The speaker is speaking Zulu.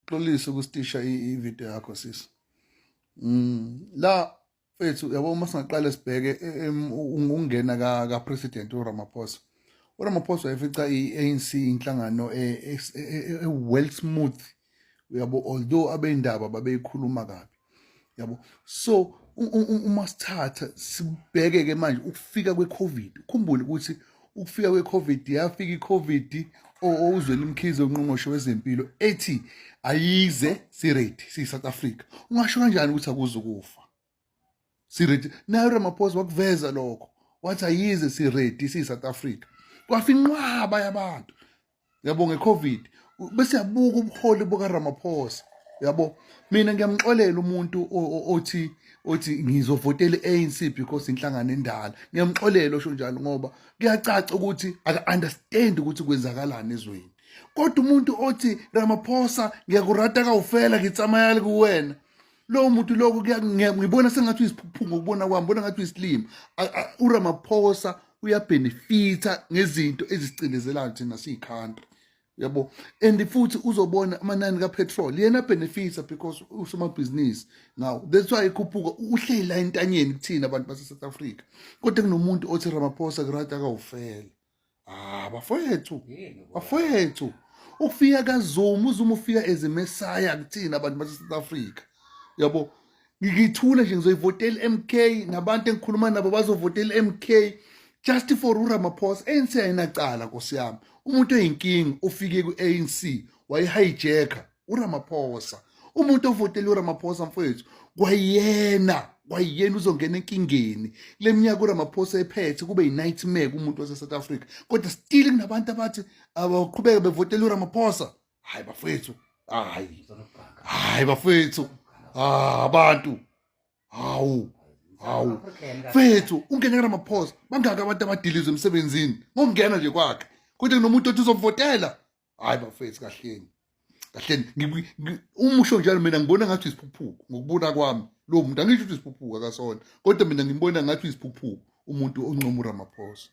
Xolisa ukustisha ivideo yakho sisi. La mfethu yabo uma singaqala sibheke ungena ka President uRamaphosa. uRamaphosa wayefica i-ANC inhlangano well smooth yabo, although abendaba babeyikhuluma kabi yabo. So uma sithatha sibheke ke manje ukufika kwe-COVID, ukhumbule ukuthi ukufika kwe-COVID yafika i-COVID owuzwela imkhize ongqongqoshe wezempilo ethi ayize si-ready siyi-South Africa. Ungasho kanjani ukuthi akuzukufa si-ready? Naye uRamaphosa wakuveza lokho, wathi ayize si-ready siyi-South Africa. Kwafika inqwaba yabantu yabo nge-COVID, bese yabuka ubuholi bukaRamaphosa yabo. Mina ngiyamxolela umuntu othi ngizovotela i-ANC because inhlangano endala. Ngiyamxolela osho njalo ngoba kuyacaca ukuthi aka-understand ukuthi kwenzakalani ezweni. Kodwa umuntu othi Ramaphosa ngiyakurata kawufela ngitsamayali kuwena, lo muntu lokho ngibona sengathi uyisiphuphu ngokubona kwami, ngibona ngathi uyisilima. uRamaphosa uyabenefita ngezinto ezisicindezelayo thina siyi-country yabo. And futhi uzobona amanani kapetrol yena benefita because usomabhizinisi now, that's why ikhuphuka uhleli la entanyeni kuthina abantu base-South Africa. Kodwa kunomuntu othi Ramaphosa kurata kawufela. Bafowethu ukufika kaZuma, uZuma ufika as a messiah kuthina abantu base-South Africa yabo. Ngithula nje ngizoyivotela MK, nabantu engikhuluma nabo bazovotela MK just for uRamaphosa. ANC ayinacala nkosi yami. Umuntu oyinkingi ofike ku-ANC wayi-hijacka uRamaphosa. Umuntu ovotela uRamaphosa mfowethu kwayena uzongena enkingeni. Le minyaka uRamaphosa ephethe kube yi-nightmare kumuntu wase-South Africa, kodwa still kunabantu abathi abaqhubeka bevotela uRamaphosa. Hayi bafowethu, hayi bafowethu, abantu hawu mfethu. Ungene kuRamaphosa bangaka abantu abadilizwe emsebenzini ngokungena nje kwakhe, kodwa kunomuntu othi uzovotela. Hayi bafethu, kahleni umusho njalo. Mina ngibona ngathi isiphuphuko ngokubona kwami. Lo muntu angisho ukuthi isiphuphuko akasona, kodwa mina ngimbona ngathi isiphuphuko umuntu oncoma uRamaphosa.